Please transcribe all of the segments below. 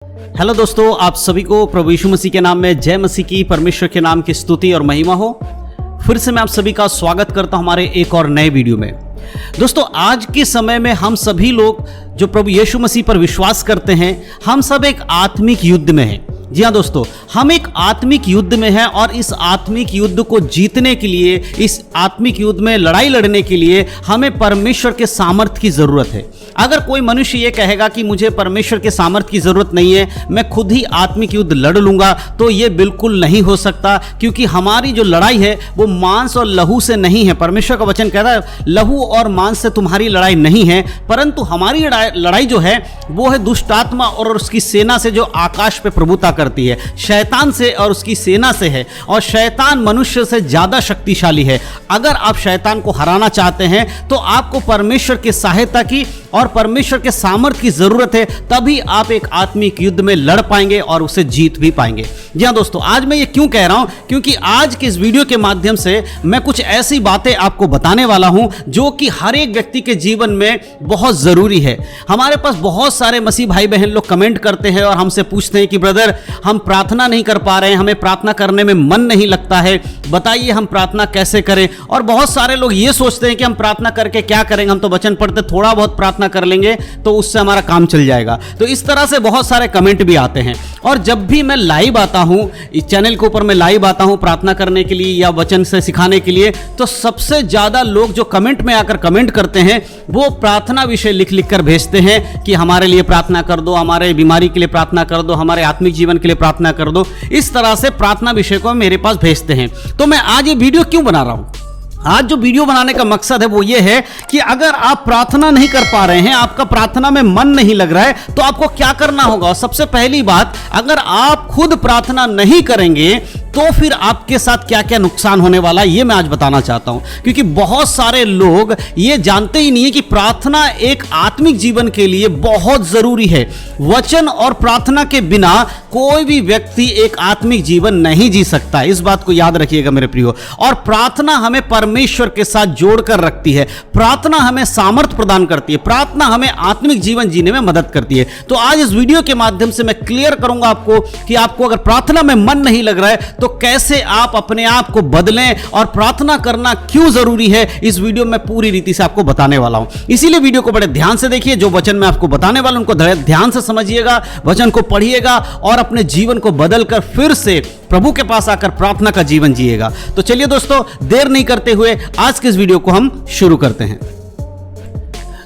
Hello दोस्तों, आप सभी को प्रभु यीशु मसीह के नाम में जय मसीह की, परमेश्वर के नाम की स्तुति और महिमा हो। फिर से मैं आप सभी का स्वागत करता हूं हमारे एक और नए वीडियो में। दोस्तों, आज के समय में हम सभी लोग जो प्रभु यीशु मसीह पर विश्वास करते हैं, हम सब एक आत्मिक युद्ध में हैं। जी हाँ दोस्तों, हम एक आत्मिक युद्ध में हैं और इस आत्मिक युद्ध को जीतने के लिए, इस आत्मिक युद्ध में लड़ाई लड़ने के लिए हमें परमेश्वर के सामर्थ्य की जरूरत है। अगर कोई मनुष्य ये कहेगा कि मुझे परमेश्वर के सामर्थ्य की जरूरत नहीं है, मैं खुद ही आत्मिक युद्ध लड़ लूंगा, तो ये बिल्कुल नहीं हो सकता, क्योंकि हमारी जो लड़ाई है वो मांस और लहू से नहीं है। परमेश्वर का वचन कहता है लहू और मांस से तुम्हारी लड़ाई नहीं है, परंतु हमारी लड़ाई जो है वो है दुष्ट आत्मा और उसकी सेना से, जो आकाश पे प्रभुता करती है, शैतान से और उसकी सेना से है। और शैतान मनुष्य से ज्यादा शक्तिशाली है। अगर आप शैतान को हराना चाहते हैं तो आपको परमेश्वर की सहायता की और परमेश्वर के सामर्थ्य की जरूरत है, तभी आप एक आत्मिक युद्ध में लड़ पाएंगे और उसे जीत भी पाएंगे। जी हाँ दोस्तों, आज मैं ये क्यों कह रहा हूं, क्योंकि आज के इस वीडियो के माध्यम से मैं कुछ ऐसी बातें आपको बताने वाला हूं जो कि हर एक व्यक्ति के जीवन में बहुत जरूरी है। हमारे पास बहुत सारे मसीह भाई बहन लोग कमेंट करते हैं और हमसे पूछते हैं कि ब्रदर, हम प्रार्थना नहीं कर पा रहे हैं, हमें प्रार्थना करने में मन नहीं लगता है, बताइए हम प्रार्थना कैसे करें। और बहुत सारे लोग ये सोचते हैं कि हम प्रार्थना करके क्या करेंगे, हम तो वचन पढ़ते, थोड़ा बहुत प्रार्थना कर लेंगे तो उससे हमारा काम चल जाएगा। तो इस तरह से बहुत सारे कमेंट भी आते हैं। और जब भी मैं लाइव आता हूं, इस चैनल के ऊपर मैं लाइव आता हूं प्रार्थना करने के लिए या वचन से सिखाने के लिए, तो सबसे ज्यादा लोग जो कमेंट में आकर कमेंट करते हैं वो प्रार्थना विषय लिख लिख कर भेजते हैं कि हमारे लिए प्रार्थना कर दो, हमारे बीमारी के लिए प्रार्थना कर दो, हमारे आत्मिक जीवन के लिए प्रार्थना कर दो। इस तरह से प्रार्थना विषय को मेरे पास भेजते हैं। तो मैं आज ये वीडियो क्यों बना रहा हूं? आज जो वीडियो बनाने का मकसद है वो ये है कि अगर आप प्रार्थना नहीं कर पा रहे हैं, आपका प्रार्थना में मन नहीं लग रहा है, तो आपको क्या करना होगा। सबसे पहली बात, अगर आप खुद प्रार्थना नहीं करेंगे तो फिर आपके साथ क्या क्या नुकसान होने वाला है, ये मैं आज बताना चाहता हूं। क्योंकि बहुत सारे लोग ये जानते ही नहीं है कि प्रार्थना एक आत्मिक जीवन के लिए बहुत जरूरी है। वचन और प्रार्थना के बिना कोई भी व्यक्ति एक आत्मिक जीवन नहीं जी सकता, इस बात को याद रखिएगा मेरे प्रियो। और प्रार्थना हमें परमेश्वर के साथ जोड़कर रखती है, प्रार्थना हमें सामर्थ्य प्रदान करती है, प्रार्थना हमें आत्मिक जीवन जीने में मदद करती है। तो आज इस वीडियो के माध्यम से मैं क्लियर करूंगा आपको कि आपको अगर प्रार्थना में मन नहीं लग रहा है तो कैसे आप अपने आप को बदलें और प्रार्थना करना क्यों जरूरी है, इस वीडियो में पूरी रीति से आपको बताने वाला हूं। इसीलिए वीडियो को बड़े ध्यान से देखिए। जो वचन मैं आपको बताने वाला हूं उनको ध्यान से समझिएगा, वचन को पढ़िएगा और अपने जीवन को बदलकर फिर से प्रभु के पास आकर प्रार्थना का जीवन जिएगा। तो चलिए दोस्तों, देर नहीं करते हुए आज के इस वीडियो को हम शुरू करते हैं।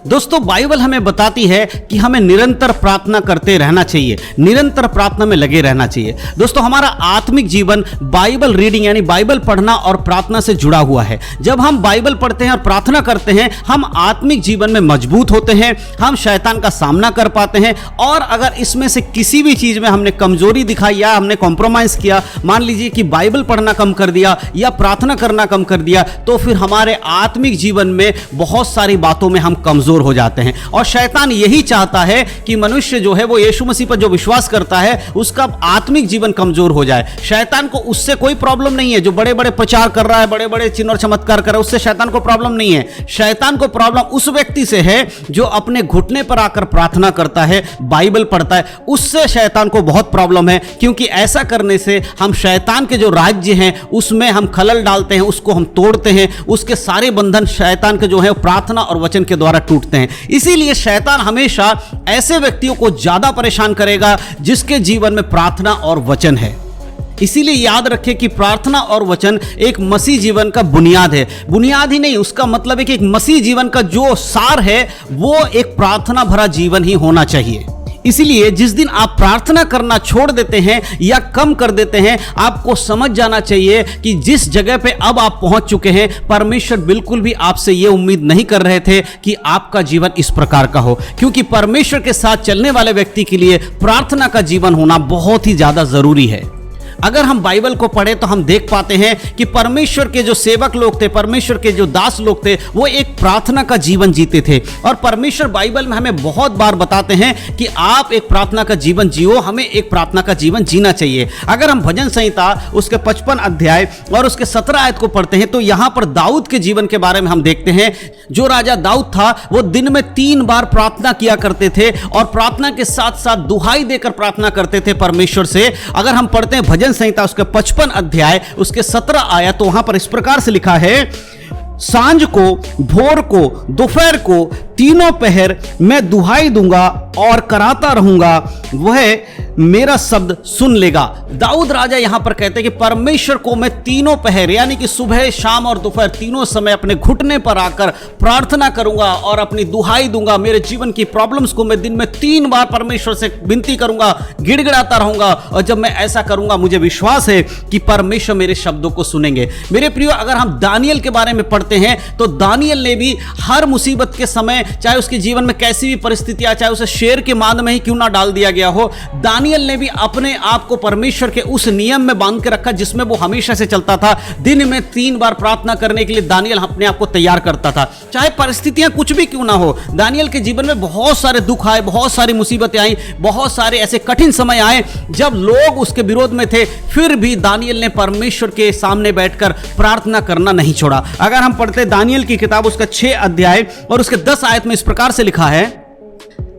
दोस्तों, बाइबल हमें बताती है कि हमें निरंतर प्रार्थना करते रहना चाहिए, निरंतर प्रार्थना में लगे रहना चाहिए। दोस्तों, हमारा आत्मिक जीवन बाइबल रीडिंग यानी बाइबल पढ़ना और प्रार्थना से जुड़ा हुआ है। जब हम बाइबल पढ़ते हैं और प्रार्थना करते हैं, हम आत्मिक जीवन में मजबूत होते हैं, हम शैतान का सामना कर पाते हैं। और अगर इसमें से किसी भी चीज में हमने कमजोरी दिखाई या हमने कॉम्प्रोमाइज किया, मान लीजिए कि बाइबल पढ़ना कम कर दिया या प्रार्थना करना कम कर दिया, तो फिर हमारे आत्मिक जीवन में बहुत सारी बातों में हम कमजोर हो जाते हैं। और शैतान यही चाहता है कि मनुष्य जो है वो यीशु मसीह पर जो विश्वास करता है उसका आत्मिक जीवन कमजोर हो जाए। शैतान को उससे कोई प्रॉब्लम नहीं है, जो बड़े बड़े प्रचार कर रहा है, बड़े बड़े चिन्ह और चमत्कार कर रहा है, उससे शैतान को प्रॉब्लम नहीं है। शैतान को प्रॉब्लम उस व्यक्ति से है जो अपने घुटने पर आकर प्रार्थना करता है, बाइबल पढ़ता है, उससे शैतान को बहुत प्रॉब्लम है। क्योंकि ऐसा करने से हम शैतान के जो राज्य हैं उसमें हम खलल डालते हैं, उसको हम तोड़ते हैं, उसके सारे बंधन शैतान के जो है प्रार्थना और वचन के द्वारा टूटते हैं। इसीलिए शैतान हमेशा ऐसे व्यक्तियों को ज्यादा परेशान करेगा जिसके जीवन में प्रार्थना और वचन है। इसीलिए याद रखें कि प्रार्थना और वचन एक मसीह जीवन का बुनियाद है। बुनियाद ही नहीं, उसका मतलब है कि एक मसीह जीवन का जो सार है वो एक प्रार्थना भरा जीवन ही होना चाहिए। इसीलिए जिस दिन आप प्रार्थना करना छोड़ देते हैं या कम कर देते हैं, आपको समझ जाना चाहिए कि जिस जगह पे अब आप पहुंच चुके हैं, परमेश्वर बिल्कुल भी आपसे यह उम्मीद नहीं कर रहे थे कि आपका जीवन इस प्रकार का हो। क्योंकि परमेश्वर के साथ चलने वाले व्यक्ति के लिए प्रार्थना का जीवन होना बहुत ही ज्यादा जरूरी है। अगर हम बाइबल को पढ़े तो हम देख पाते हैं कि परमेश्वर के जो सेवक लोग थे, परमेश्वर के जो दास लोग थे, वो एक प्रार्थना का जीवन जीते थे। और परमेश्वर बाइबल में हमें बहुत बार बताते हैं कि आप एक प्रार्थना का जीवन जियो, हमें एक प्रार्थना का जीवन जीना चाहिए। अगर हम भजन संहिता उसके 55 अध्याय और उसके 17 आयत को पढ़ते हैं तो यहां पर दाऊद के जीवन के बारे में हम देखते हैं। जो राजा दाऊद था वो दिन में 3 बार प्रार्थना किया करते थे और प्रार्थना के साथ साथ दुहाई देकर प्रार्थना करते थे परमेश्वर से। अगर हम पढ़ते हैं भजन संहिता उसके 55 अध्याय उसके 17 आयत तो वहां पर इस प्रकार से लिखा है, सांझ को, भोर को, दोपहर को, तीनों पहर मैं दुहाई दूंगा और कराता रहूंगा, वह मेरा शब्द सुन लेगा। दाऊद राजा यहां पर कहते हैं कि परमेश्वर को मैं तीनों पहर यानी कि सुबह, शाम और दोपहर तीनों समय अपने घुटने पर आकर प्रार्थना करूंगा और अपनी दुहाई दूंगा। मेरे जीवन की प्रॉब्लम्स को मैं दिन में 3 बार परमेश्वर से विनती करूंगा, गिड़गिड़ाता रहूंगा। और जब मैं ऐसा करूंगा मुझे विश्वास है कि परमेश्वर मेरे शब्दों को सुनेंगे। मेरे प्रियो, अगर हम दानियल के बारे में पढ़ते हैं तो दानियल ने भी हर मुसीबत के समय, चाहे उसके जीवन में कैसी भी परिस्थितियां, चाहे उसे शेर के मांद में ही क्यों ना डाल दिया गया हो, दानियल ने भी अपने आप को परमेश्वर के उस नियम में बांध के रखा जिसमें वो हमेशा से चलता था। दिन में 3 बार प्रार्थना करने के लिए दानियल अपने आप को तैयार करता था, चाहे परिस्थितियां कुछ भी क्यों ना हो। दानियल के जीवन में बहुत सारे दुख आए, बहुत सारी मुसीबतें आई, बहुत सारे ऐसे कठिन समय आए जब लोग उसके विरोध में थे, फिर भी दानियल ने परमेश्वर के सामने बैठकर प्रार्थना करना नहीं छोड़ा। अगर हम पढ़ते दानियल की किताब उसका 6 अध्याय और उसके 10 आयत में इस प्रकार से लिखा है,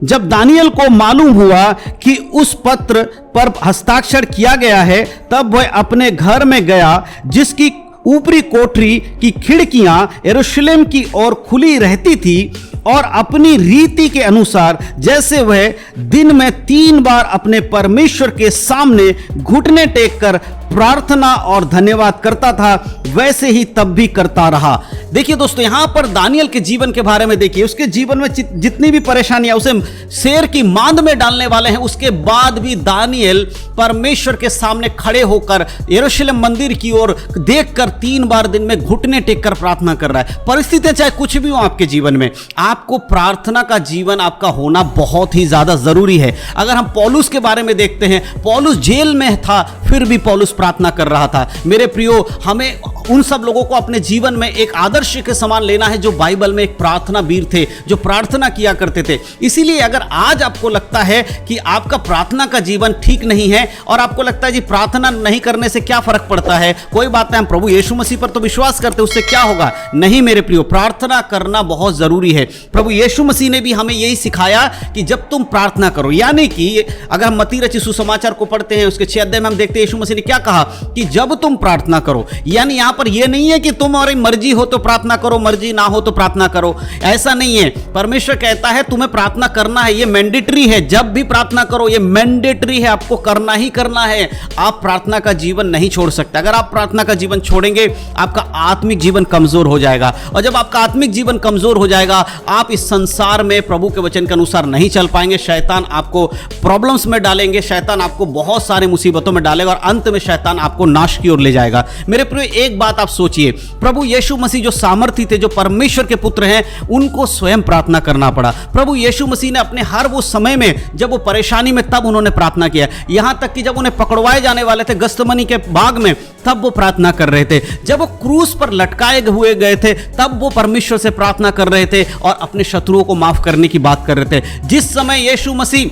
जब दानियल को मालूम हुआ कि उस पत्र पर हस्ताक्षर किया गया है, तब वह अपने घर में गया जिसकी ऊपरी कोठरी की खिड़कियां यरूशलेम की ओर खुली रहती थी, और अपनी रीति के अनुसार जैसे वह दिन में 3 बार अपने परमेश्वर के सामने घुटने टेक कर प्रार्थना और धन्यवाद करता था, वैसे ही तब भी करता रहा। देखिए दोस्तों, यहां पर दानियल के जीवन के बारे में देखिए, उसके जीवन में जितनी भी परेशानियां उसे शेर की मांद में डालने वाले हैं, उसके बाद भी दानियल परमेश्वर के सामने खड़े होकर यरूशलेम मंदिर की ओर देखकर 3 बार दिन में घुटने टेक कर प्रार्थना कर रहा है। परिस्थितियां चाहे कुछ भी हो आपके जीवन में, आपको प्रार्थना का जीवन आपका होना बहुत ही ज्यादा जरूरी है। अगर हम पौलुस के बारे में देखते हैं, पौलुस जेल में था फिर भी पौलुस प्रार्थना कर रहा था। मेरे प्रियो, हमें उन सब लोगों को अपने जीवन में एक आदर्श के समान लेना है जो बाइबल में एक प्रार्थना वीर थे, जो प्रार्थना किया करते थे। इसीलिए अगर आज आपको लगता है कि आपका प्रार्थना का जीवन ठीक नहीं है और आपको लगता है जी प्रार्थना नहीं करने से क्या फर्क पड़ता है, कोई बात नहीं, हम प्रभु यीशु मसीह पर तो विश्वास करते, उससे क्या होगा। नहीं मेरे प्रियो, प्रार्थना करना बहुत जरूरी है। प्रभु यीशु मसीह ने भी हमें यही सिखाया कि जब तुम प्रार्थना करो, यानी कि अगर हम मत्ती रचित सुसमाचार को पढ़ते हैं उसके 6 अध्याय में हम देखते हैं यीशु मसीह ने क्या कहा कि जब तुम प्रार्थना करो, यानी यहां पर यह नहीं है कि तुम्हारी मर्जी हो तो प्रार्थना करो, मर्जी ना हो तो प्रार्थना करो, ऐसा नहीं है। परमेश्वर कहता है तुम्हें प्रार्थना करना है, यह मैंडेटरी है। जब भी प्रार्थना करो, यह मैंडेटरी है, आपको करना ही करना है। आप प्रार्थना का जीवन नहीं छोड़ सकते। अगर आप प्रार्थना का जीवन छोड़ेंगे, आपका आत्मिक जीवन कमजोर हो जाएगा, और जब आपका आत्मिक जीवन कमजोर हो जाएगा, आप इस संसार में प्रभु के वचन के अनुसार नहीं चल पाएंगे। शैतान आपको प्रॉब्लम्स में डालेंगे, शैतान आपको बहुत सारी मुसीबतों में डालेगा और अंत में शैतान आपको नाश की ओर ले जाएगा। मेरे प्रिय, एक बात आप सोचिए, प्रभु यीशु मसीह जो सामर्थी थे, जो परमेश्वर के पुत्र हैं, उनको स्वयं प्रार्थना करना पड़ा। प्रभु यीशु मसीह ने अपने हर वो समय में जब वो परेशानी में, तब उन्होंने प्रार्थना किया। यहां तक कि जब उन्हें पकड़वाए जाने वाले थे गस्तमनी के बाग में, तब वो प्रार्थना कर रहे थे। जब वो क्रूस पर लटकाए हुए गए थे, तब वो परमेश्वर से प्रार्थना कर रहे थे और अपने शत्रुओं को माफ करने की बात कर रहे थे। जिस समय यीशु मसीह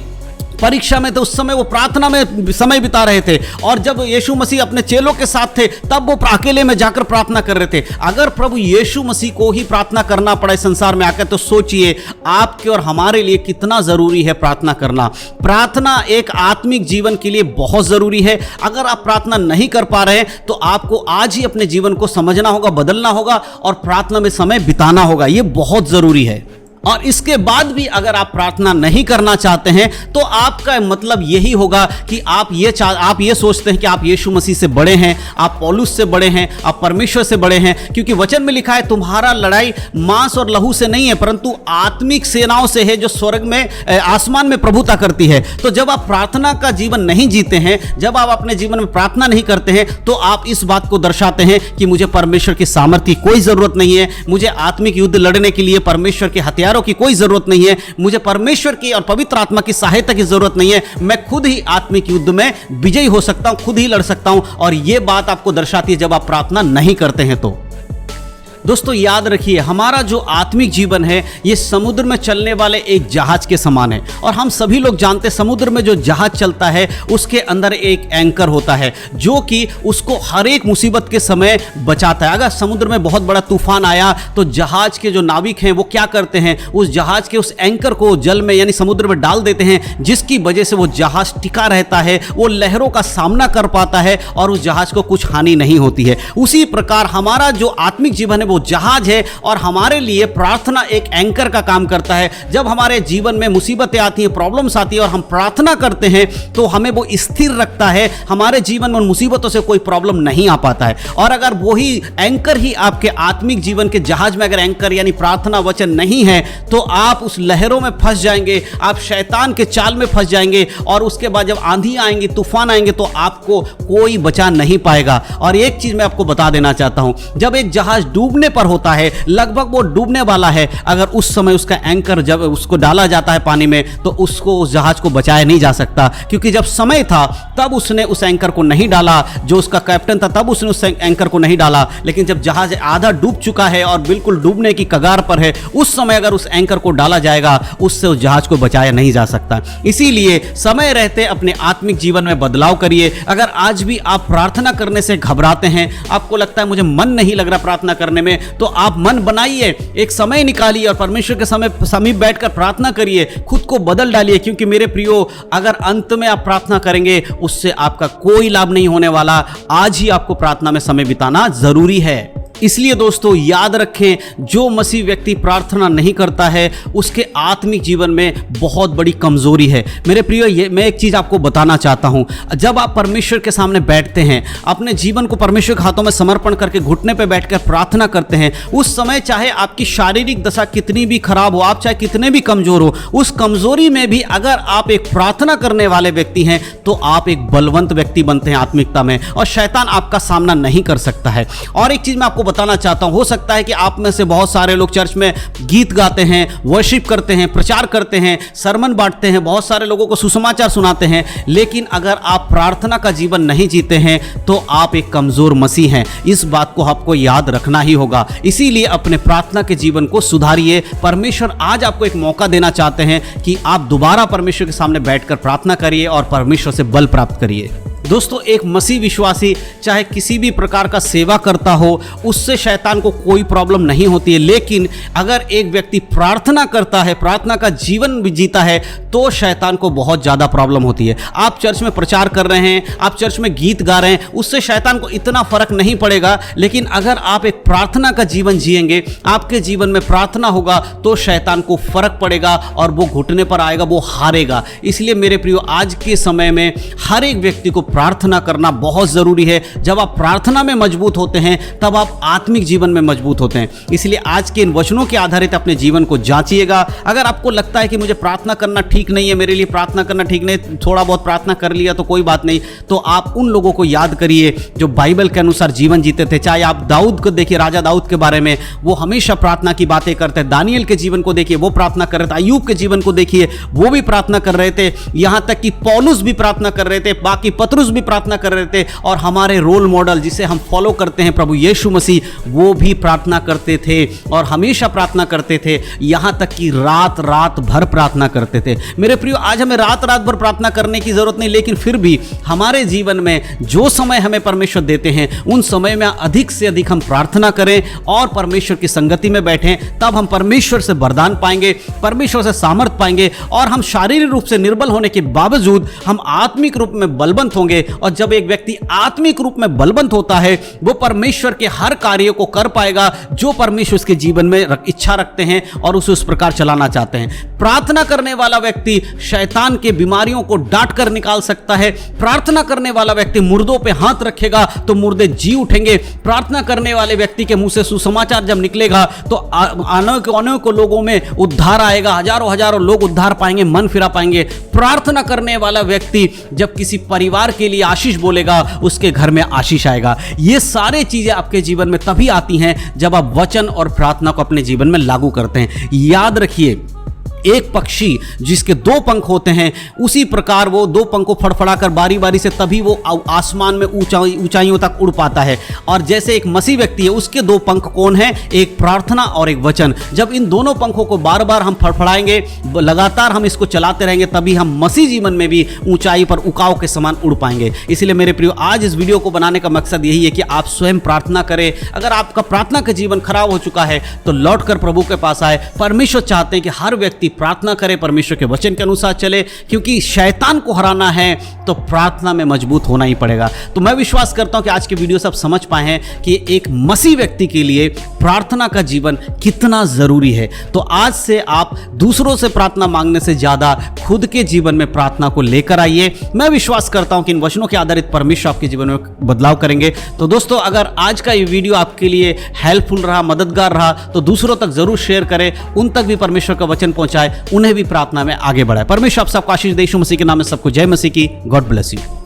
परीक्षा में थे, उस समय वो प्रार्थना में समय बिता रहे थे, और जब यीशु मसीह अपने चेलों के साथ थे, तब वो अकेले में जाकर प्रार्थना कर रहे थे। अगर प्रभु यीशु मसीह को ही प्रार्थना करना पड़े संसार में आकर, तो सोचिए आपके और हमारे लिए कितना जरूरी है प्रार्थना करना। प्रार्थना एक आत्मिक जीवन के लिए बहुत जरूरी है। अगर आप प्रार्थना नहीं कर पा रहे हैं, तो आपको आज ही अपने जीवन को समझना होगा, बदलना होगा और प्रार्थना में समय बिताना होगा। यह बहुत जरूरी है। और इसके बाद भी अगर आप प्रार्थना नहीं करना चाहते हैं, तो आपका मतलब यही होगा कि आप ये सोचते हैं कि आप यीशु मसीह से बड़े हैं, आप पौलुस से बड़े हैं, आप परमेश्वर से बड़े हैं। क्योंकि वचन में लिखा है तुम्हारा लड़ाई मांस और लहू से नहीं है, परंतु आत्मिक सेनाओं से है जो स्वर्ग में, आसमान में प्रभुता करती है। तो जब आप प्रार्थना का जीवन नहीं जीते हैं, जब आप अपने जीवन में प्रार्थना नहीं करते हैं, तो आप इस बात को दर्शाते हैं कि मुझे परमेश्वर की सामर्थ्य की कोई जरूरत नहीं है, मुझे आत्मिक युद्ध लड़ने के लिए परमेश्वर के हथियार हथियारों की कोई जरूरत नहीं है, मुझे परमेश्वर की और पवित्र आत्मा की सहायता की जरूरत नहीं है, मैं खुद ही आत्मिक युद्ध में विजयी हो सकता हूं, खुद ही लड़ सकता हूं। और यह बात आपको दर्शाती है जब आप प्रार्थना नहीं करते हैं तो। दोस्तों याद रखिए, हमारा जो आत्मिक जीवन है ये समुद्र में चलने वाले एक जहाज के समान है। और हम सभी लोग जानते हैं समुद्र में जो जहाज चलता है उसके अंदर एक एंकर होता है जो कि उसको हर एक मुसीबत के समय बचाता है। अगर समुद्र में बहुत बड़ा तूफान आया तो जहाज के जो नाविक हैं वो क्या करते हैं, उस जहाज के उस एंकर को जल में यानी समुद्र में डाल देते हैं, जिसकी वजह से वो जहाज टिका रहता है, वो लहरों का सामना कर पाता है और उस जहाज को कुछ हानि नहीं होती है। उसी प्रकार हमारा जो आत्मिक जीवन है वो जहाज है और हमारे लिए प्रार्थना एक एंकर का काम करता है। जब हमारे जीवन में मुसीबतें आती हैं, प्रॉब्लम्स आती है और हम प्रार्थना करते हैं तो हमें वो स्थिर रखता है, हमारे जीवन में उन मुसीबतों से कोई प्रॉब्लम नहीं आ पाता है। और अगर वही एंकर ही आपके आत्मिक जीवन के जहाज में अगर एंकर यानी प्रार्थना वचन नहीं है तो आप उस लहरों में फंस जाएंगे, आप शैतान के चाल में फंस जाएंगे और उसके बाद जब आंधी आएंगी, तूफान आएंगे तो आपको कोई बचा नहीं पाएगा। और एक चीज मैं आपको बता देना चाहता हूं, जब एक जहाज डूबने पर होता है, लगभग वो डूबने वाला है, अगर उस समय उसका एंकर जब उसको डाला जाता है पानी में तो उसको उस जहाज को बचाया नहीं जा सकता, क्योंकि जब समय था तब उसने उस एंकर को नहीं डाला, जो उसका कैप्टन था तब उसने उस एंकर को नहीं डाला। लेकिन जब जहाज आधा डूब चुका है और बिल्कुल डूबने की कगार पर है, उस समय अगर उस एंकर को डाला जाएगा उससे उस जहाज को बचाया नहीं जा सकता। इसीलिए समय रहते अपने आत्मिक जीवन में बदलाव करिए। अगर आज भी आप प्रार्थना करने से घबराते हैं, आपको लगता है मुझे मन नहीं लग रहा प्रार्थना करने में, तो आप मन बनाइए, एक समय निकालिए और परमेश्वर के समीप बैठकर प्रार्थना करिए, खुद को बदल डालिए। क्योंकि मेरे प्रियो, अगर अंत में आप प्रार्थना करेंगे उससे आपका कोई लाभ नहीं होने वाला। आज ही आपको प्रार्थना में समय बिताना जरूरी है। इसलिए दोस्तों याद रखें, जो मसीह व्यक्ति प्रार्थना नहीं करता है उसके आत्मिक जीवन में बहुत बड़ी कमजोरी है। मेरे प्रियो, मैं एक चीज आपको बताना चाहता हूं, जब आप परमेश्वर के सामने बैठते हैं, अपने जीवन को परमेश्वर के हाथों में समर्पण करके घुटने पर बैठकर प्रार्थना करते हैं, उस समय चाहे आपकी शारीरिक दशा कितनी भी खराब हो, आप चाहे कितने भी कमजोर हो, उस कमजोरी में भी अगर आप एक प्रार्थना करने वाले व्यक्ति हैं तो आप एक बलवंत व्यक्ति बनते हैं आत्मिकता में, और शैतान आपका सामना नहीं कर सकता है। और एक चीज मैं आपको बताना चाहता हूं, हो सकता है कि आप में से बहुत सारे लोग चर्च में गीत गाते हैं, वर्शिप करते हैं, प्रचार करते हैं, सरमन बांटते हैं, बहुत सारे लोगों को सुसमाचार सुनाते हैं, लेकिन अगर आप प्रार्थना का जीवन नहीं जीते हैं तो आप एक कमजोर मसीह हैं। इस बात को आपको याद रखना ही होगा। इसीलिए अपने प्रार्थना के जीवन को सुधारिए। परमेश्वर आज आपको एक मौका देना चाहते हैं कि आप दोबारा परमेश्वर के सामने बैठकर प्रार्थना करिए और परमेश्वर से बल प्राप्त करिए। दोस्तों, एक मसीह विश्वासी चाहे किसी भी प्रकार का सेवा करता हो, उससे शैतान को कोई प्रॉब्लम नहीं होती है। लेकिन अगर एक व्यक्ति प्रार्थना करता है, प्रार्थना का जीवन भी जीता है, तो शैतान को बहुत ज़्यादा प्रॉब्लम होती है। आप चर्च में प्रचार कर रहे हैं, आप चर्च में गीत गा रहे हैं, उससे शैतान को इतना फर्क नहीं पड़ेगा। लेकिन अगर आप एक प्रार्थना का जीवन जिएंगे, आपके जीवन में प्रार्थना होगा, तो शैतान को फर्क पड़ेगा और वो घुटने पर आएगा, वो हारेगा। इसलिए मेरे प्रियो, आज के समय में हर एक व्यक्ति को प्रार्थना करना बहुत जरूरी है। जब आप प्रार्थना में मजबूत होते हैं तब आप आत्मिक जीवन में मजबूत होते हैं। इसलिए आज के इन वचनों के आधारित अपने जीवन को जांचिएगा। अगर आपको लगता है कि मुझे प्रार्थना करना ठीक नहीं है, मेरे लिए प्रार्थना करना ठीक नहीं, थोड़ा बहुत प्रार्थना कर लिया तो कोई बात नहीं, तो आप उन लोगों को याद करिए जो बाइबल के अनुसार जीवन जीते थे। चाहे आप दाऊद को देखिए, राजा दाऊद के बारे में, वो हमेशा प्रार्थना की बातें करते हैं। दानियल के जीवन को देखिए, वो प्रार्थना कर रहे थे। अय्यूब के जीवन को देखिए, वो भी प्रार्थना कर रहे थे। यहां तक कि पौलुस भी प्रार्थना कर रहे थे, बाकी पतरुस भी प्रार्थना कर रहे थे, और हमारे रोल मॉडल जिसे हम फॉलो करते हैं प्रभु यीशु मसीह, वो भी प्रार्थना करते थे और हमेशा प्रार्थना करते थे, यहां तक कि रात रात भर प्रार्थना करते थे। मेरे प्रियो, आज हमें रात रात भर प्रार्थना करने की जरूरत नहीं, लेकिन फिर भी हमारे जीवन में जो समय हमें परमेश्वर देते हैं उन समय में अधिक से अधिक हम प्रार्थना करें और परमेश्वर की संगति में बैठें। तब हम परमेश्वर से वरदान पाएंगे, परमेश्वर से सामर्थ पाएंगे, और हम शारीरिक रूप से निर्बल होने के बावजूद हम आत्मिक रूप में बलवंत होंगे। और जब एक व्यक्ति आत्मिक रूप में बलवंत होता है, वो परमेश्वर के हर कार्य को कर पाएगा जो परमेश्वर उसके जीवन में इच्छा रखते हैं और उसे उस प्रकार चलाना चाहते हैं। प्रार्थना करने वाला व्यक्ति शैतान के बीमारियों को डांट कर निकाल सकता है। प्रार्थना करने वाला व्यक्ति मुर्दों पे हाथ रखेगा तो मुर्दे जी उठेंगे। प्रार्थना करने वाले व्यक्ति के मुंह से सुसमाचार जब निकलेगा तो अनेक लोगों में उद्धार आएगा, हजारों हजारों लोग उद्धार पाएंगे, मन फिरा पाएंगे। प्रार्थना करने वाला व्यक्ति जब किसी परिवार के लिए आशीष बोलेगा उसके घर में आशीष आएगा। ये सारे चीजें आपके जीवन में तभी आती हैं जब आप वचन और प्रार्थना को अपने जीवन में लागू करते हैं। याद रखिए, एक पक्षी जिसके दो पंख होते हैं, उसी प्रकार वो दो पंख को फड़फड़ाकर बारी बारी से तभी वो आसमान में ऊंचाइयों तक उड़ पाता है। और जैसे एक मसीह व्यक्ति है, उसके दो पंख कौन है? एक प्रार्थना और एक वचन। जब इन दोनों पंखों को बार बार हम फड़फड़ाएंगे, लगातार हम इसको चलाते रहेंगे, तभी हम मसीह जीवन में भी ऊंचाई पर उकाव के समान उड़ पाएंगे। इसलिए मेरे प्रियो, आज इस वीडियो को बनाने का मकसद यही है कि आप स्वयं प्रार्थना करें। अगर आपका प्रार्थना का जीवन खराब हो चुका है तो लौट कर प्रभु के पास आए। परमेश्वर चाहते हैं कि हर व्यक्ति प्रार्थना करे, परमेश्वर के वचन के अनुसार चले, क्योंकि शैतान को हराना है तो प्रार्थना में मजबूत होना ही पड़ेगा। तो मैं विश्वास करता हूं कि आज की वीडियो से आप समझ पाए हैं कि एक मसीह व्यक्ति के लिए प्रार्थना का जीवन कितना जरूरी है। तो आज से आप दूसरों से प्रार्थना मांगने से ज्यादा खुद के जीवन में प्रार्थना को लेकर आइए। मैं विश्वास करता हूं कि इन वचनों के आधारित परमेश्वर आपके जीवन में बदलाव करेंगे। तो दोस्तों, अगर आज का ये वीडियो आपके लिए हेल्पफुल रहा, मददगार रहा, तो दूसरों तक जरूर शेयर करें, उन तक भी परमेश्वर का वचन पहुंचाए, उन्हें भी प्रार्थना में आगे बढ़ाए। परमेश्वर आप सबको आशीष दे। यीशु मसीह के नाम में सबको जय मसीह की। God bless you.